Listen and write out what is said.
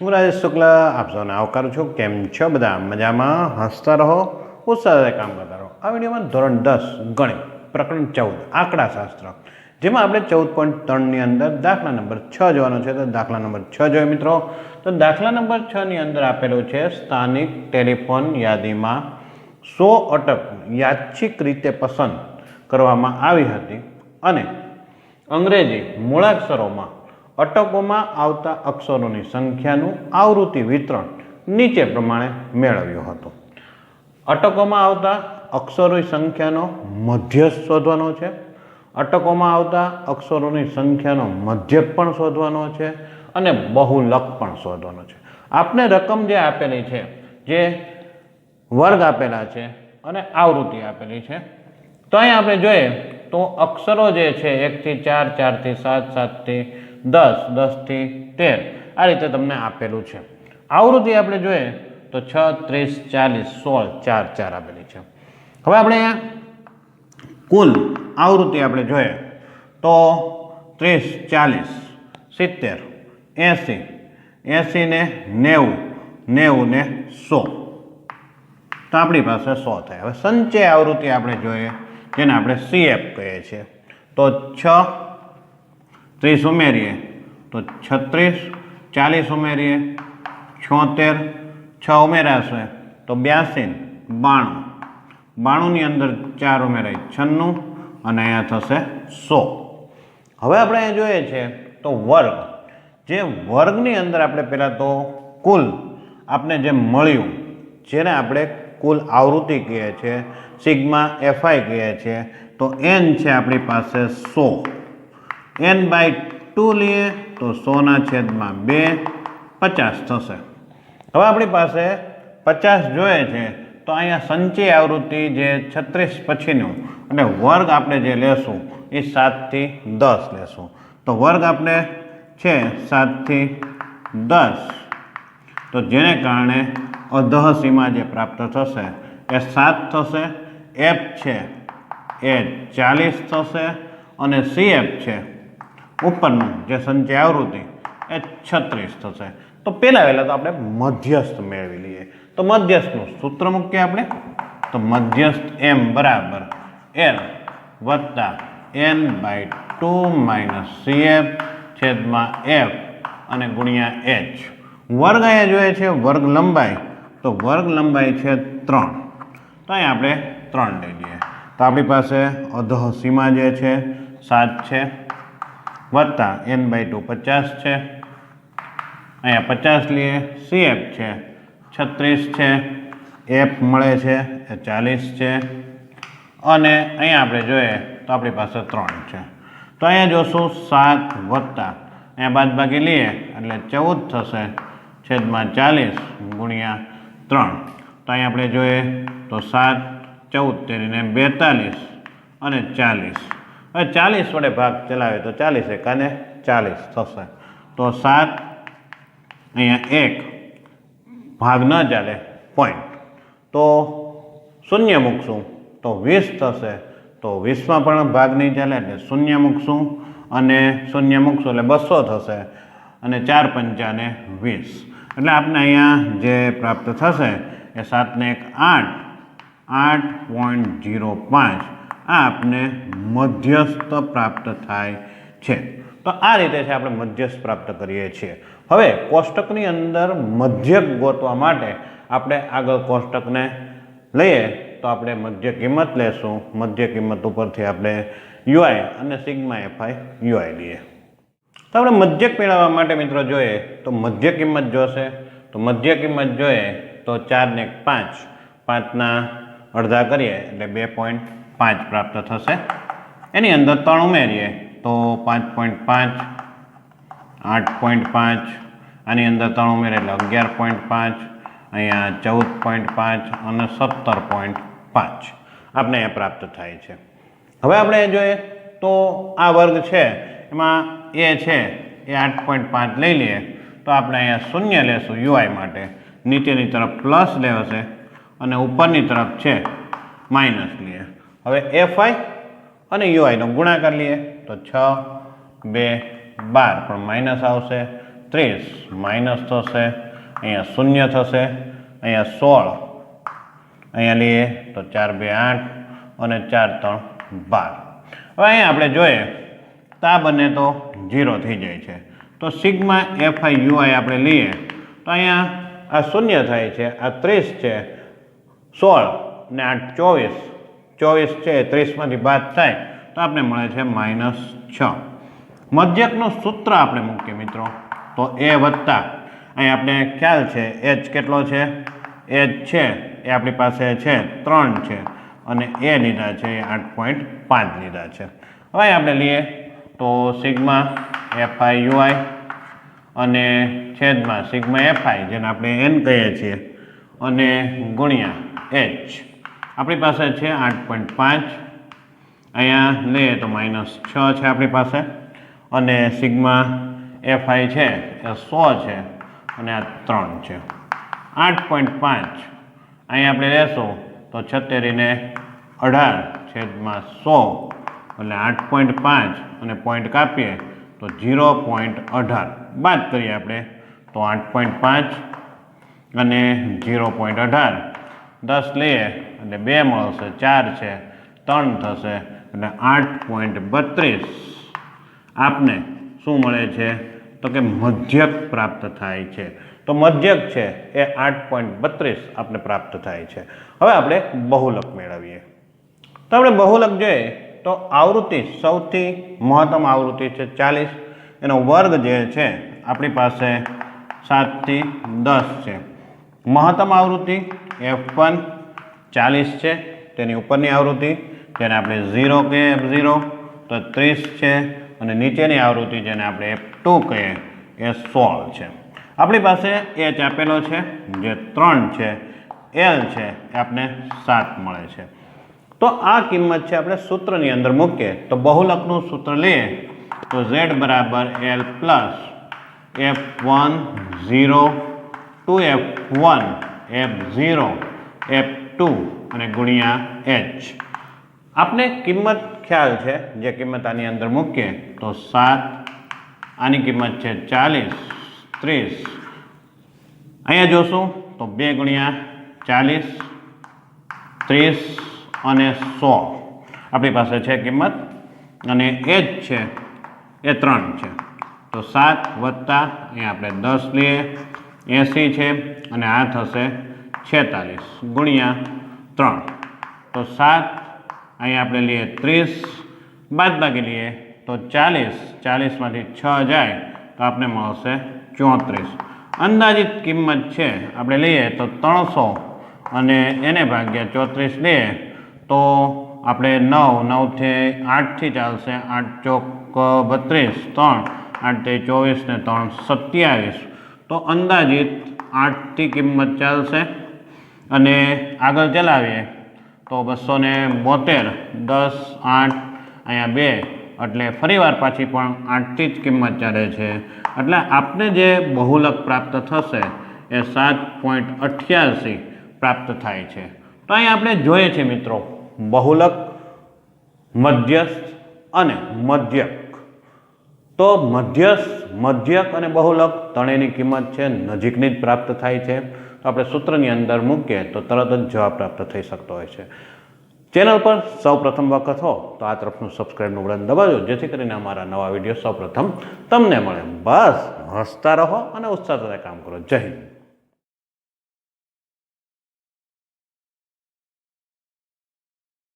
હું રાજેશ શુક્લા આપ સૌને આવકારું છું. કેમ છો બધા? મજામાં? હસતા રહો, ઉત્સાહ સાથે કામ કરતા રહો. આ વિડીયોમાં ધોરણ 10 ગણિત પ્રકરણ 14 આંકડાશાસ્ત્ર, જેમાં આપણે 14.3ની અંદર દાખલા નંબર 6 જોવાનો છે. તો દાખલા નંબર 6 જોઈએ મિત્રો. તો દાખલા નંબર 6 ની અંદર આપેલું છે સ્થાનિક ટેલિફોન યાદીમાં 100 અટક યાદચ્છિક રીતે પસંદ કરવામાં આવી હતી અને અંગ્રેજી મૂળાક્ષરોમાં અટકોમાં આવતા અક્ષરોની સંખ્યાનું આવૃત્તિ વિતરણ નીચે પ્રમાણે મેળવ્યું હતું. અટકોમાં આવતા અક્ષરોની સંખ્યાનો મધ્યક શોધવાનો છે. અટકોમાં આવતા અક્ષરોની સંખ્યાનો મધ્યક પણ શોધવાનો છે અને બહુલક પણ શોધવાનો છે. આપને રકમ જે આપેલી છે, જે વર્ગ આપેલા છે અને આવૃત્તિ આપેલી છે, તો અહીં આપણે જોઈએ તો અક્ષરો જે છે 1 થી 4, 4 થી 7, 7 થી 10, 10 થી 13 આ રીતે તમને આપેલું છે. આવૃત્તિ આપણે જોઈએ તો 6, 30, 40, 16, 4, 4 આપેલી છે. હવે આપણે અહીંયા કુલ આવૃત્તિ આપણે જોઈએ તો 30, 40, 70, 80, 80 ને 90, 90 ને 100, તો આપણી પાસે 100 થાય. હવે સંચય આવૃત્તિ આપણે જોઈએ, જેને આપણે CF કહીએ છીએ. તો 6, 30 ઉમેરીએ તો 36, 40 ઉમેરીએ 76, 6 ઉમેરાશે તો 82, 92, 92 ની અંદર 4 ઉમેરાય 96 અને અહીંયા થશે 100. હવે આપણે અહીંયા જોઈએ છે તો વર્ગ, જે વર્ગની અંદર આપણે પહેલાં તો કુલ આપણે જે મળ્યું, જેને આપણે કુલ આવૃત્તિ કહીએ છીએ, સિગ્મા FI કહીએ છીએ, તો n છે આપણી પાસે 100. n/2 લઈએ તો 100/2 50 થશે. હવે આપણી પાસે 50 જોઈએ છે, તો અહીંયા સંચય આવૃત્તિ જે 36 પછીનું અને વર્ગ આપણે જે લેશું એ 7 થી 10 લેશું. તો વર્ગ આપણે છે 7 થી 10, તો જેને કારણે અધઃ સીમા જે પ્રાપ્ત થશે એ 7 થશે. F છે એ 40 થશે અને CF છે ઉપરનું જે સંચય આવૃત્તિ એ 36 થશે. તો પહેલાં તો આપણે મધ્યસ્થ મેળવી લઈએ. તો મધ્યસ્થનું સૂત્ર મૂકીએ આપણે. તો મધ્યસ્થ M બરાબર L વત્તા n/2 માઇનસ CF છેદમાં F અને ગુણ્યા H. વર્ગ અહીંયા જોઈએ છે વર્ગ લંબાઈ, તો વર્ગ લંબાઈ છે 3, તો અહીં આપણે 3 લઈ લઈએ. તો આપણી પાસે અધઃ સીમા જે છે 7 છે વત્તા n/2 50 છે, અહીંયા 50 લઈએ, CF છે 36 છે, F મળે છે એ 40 છે અને અહીંયા આપણે જોઈએ તો આપણી પાસે 3 છે. તો અહીંયા જોશું 7 વત્તા અહીંયા બાદબાકી લઈએ એટલે 14 થશે છેદમાં 40 ગુણ્યા 3. તો અહીં આપણે જોઈએ તો 7, 14 તેરીને 42 અને 40. હવે 40 વડે ભાગ ચલાવે તો 40 એકાને 40 થશે. તો 7 અહીંયા 1 ભાગ ન ચાલે પોઈન્ટ, તો શૂન્ય મૂકશું તો 20 થશે. તો 20માં પણ ભાગ નહીં ચાલે એટલે શૂન્ય મૂકશું અને શૂન્ય મૂકશું એટલે 200 થશે અને 4 પંચાને 20. એટલે આપણે અહીંયા જે પ્રાપ્ત થશે એ 7 ને 1 8, 8.05 આ આપને મધ્યસ્થ પ્રાપ્ત થાય છે. તો આ રીતે છે આપણે મધ્યસ્થ પ્રાપ્ત કરીએ છીએ. હવે કોષ્ટકની અંદર મધ્યક ગોતવા માટે આપણે આગળ કોષ્ટકને લઈએ તો આપણે મધ્ય કિંમત લેશું. મધ્ય કિંમત ઉપરથી આપણે UI અને સિગ્મા FI UI લઈએ. તો આપણે મધ્યક મેળવવા માટે મિત્રો જોઈએ તો મધ્ય કિંમત જોશે. તો મધ્ય કિંમત જોઈએ તો 4 ને 5, 5ના અડધા કરીએ એટલે 2.5 પ્રાપ્ત થશે. એની અંદર 3 ઉમેરીએ તો 5.5, 8.5, આની અંદર 3 ઉમેરીએ એટલે 11.5, અહીંયા 14.5 અને 17.5 આપણે અહીંયા પ્રાપ્ત થાય છે. હવે આપણે જોઈએ તો આ વર્ગ છે એમાં એ છે એ 8.5 લઈ લઈએ તો આપણે અહીંયા શૂન્ય લેશું UI માટે, નીચેની તરફ પ્લસ લેવશે અને ઉપરની તરફ છે માઇનસ લઈએ. હવે FI અને UI નો ગુણાકાર લઈએ તો 6, 2, 12 પણ માઇનસ આવશે, 30 માઇનસ થશે, અહીંયા શૂન્ય થશે, અહીંયા 16, અહીંયા લઈએ તો 4 2 8 અને 4 3 12. હવે અહીંયા આપણે જોઈએ તો આ બંને તો 0 થઈ જાય છે. તો સિગ્મા એફઆઈ યુઆઈ આપણે લઈએ તો અહીંયા આ શૂન્ય થાય છે, આ 30 છે, 16 ને 8 24, 24 છે 30માંથી બાદ થાય તો આપણે મળે છે -6. મધ્યકનું સૂત્ર આપણે મૂકીએ મિત્રો તો એ વત્તા અહીં આપણે ખ્યાલ છે એચ કેટલો છે, એચ છે એ આપણી પાસે છે 3 છે અને એ લીધા છે એ 8.5 લીધા છે. હવે આપણે લઈએ તો સિગ્મા એફઆઈ યુઆઈ અને છેદમાં સિગ્મા એફઆઈ જેને આપણે એન કહીએ છીએ અને ગુણ્યા એચ આપણી પાસે છે 8.5, અહીંયા લઈએ તો -6 છે આપણી પાસે અને સિગ્મા એફઆઈ છે એ 100 છે અને આ 3 છે. 8.5 અહીંયા આપણે લેશું તો 76 ને 18 છેદમાં 100 એટલે 8.5 અને પોઈન્ટ કાપીએ તો 0.18 બાદ કરીએ આપણે તો 8.5 અને 0.18 10 લઈએ એટલે 2 મળશે, 4 છે 3 થશે એટલે 8.32 આપને શું મળે છે તો કે મધ્યક પ્રાપ્ત થાય છે. તો મધ્યક છે એ 8.32 આપને પ્રાપ્ત થાય છે. હવે આપણે બહુલક મેળવીએ તો આપણે બહુલક જોઈએ તો આવૃત્તિ સૌથી મહત્તમ આવૃત્તિ છે 40, એનો વર્ગ જે છે આપણી પાસે 7 થી 10 છે. મહત્તમ આવૃત્તિ F1 40 છે, તેની ઉપરની આવૃત્તિ જેને આપણે 0 કહીએ F0 તો 30 છે અને નીચેની આવૃત્તિ જેને આપણે F2 કહીએ એ 16 છે. આપણી પાસે H આપેલો છે જે 3 છે, L છે એ આપણે 7 મળે છે. તો આ કિંમત છે આપણે સૂત્રની અંદર મૂકીએ તો બહુલકનું સૂત્ર લઈએ તો Z બરાબર L plus F1 0 2F1 F0 F2 અને ગુણ્યા H. આપને કિંમત ખ્યાલ છે, જે કિંમત આની અંદર મૂકીએ તો 7, આની કિંમત છે 40 30, અહીંયા જોશું તો 2 ગુણ્યા 40 30 અને 100 આપણી પાસે છે કિંમત અને H છે એ 3 છે તો 7 વત્તા અહીંયા આપણે 10 લઈએ 80 છે અને આ થશે 46 ગુણ્યા 3 તો 7 અહીંયા આપણે લઈએ 30 બાદ બાકી લઈએ તો 40 માંથી 6 જાય તો આપણે મળશે 34. અંદાજિત કિંમત છે આપણે લઈએ તો 300 અને એને ભાગ્યા 34 લઈએ તો આપણે 9 થી 8 થી ચાલશે, 8 ચોક 32, 3 8 થી 24 ને 3 27 તો અંદાજિત 8 થી કિંમત ચાલશે અને આગળ ચલાવીએ તો 272 10 8 અહીંયા 2 એટલે ફરીવાર પાછી પણ 8 થી જ કિંમત ચાલે છે એટલે આપને જે બહુલક પ્રાપ્ત થશે એ 7.88 પ્રાપ્ત થાય છે. તો અહીં આપણે જોઈએ છે મિત્રો બહુલક, મધ્યસ્થ અને મધ્યક. તો મધ્યસ્થ, મધ્યક અને બહુલક ત્રણેયની કિંમત છે નજીકની જ પ્રાપ્ત થાય છે. તો આપણે સૂત્રની અંદર મૂકીએ તો તરત જ જવાબ પ્રાપ્ત થઈ શકતો હોય છે. ચેનલ પર સૌ પ્રથમ વખત હો તો આ તરફનું સબસ્ક્રાઈબનું બટન દબાવજો જેથી કરીને અમારા નવા વિડીયો સૌ પ્રથમ તમને મળે. બસ હસતા રહો અને ઉત્સાહ સાથે કામ કરો. જય હિન્દ.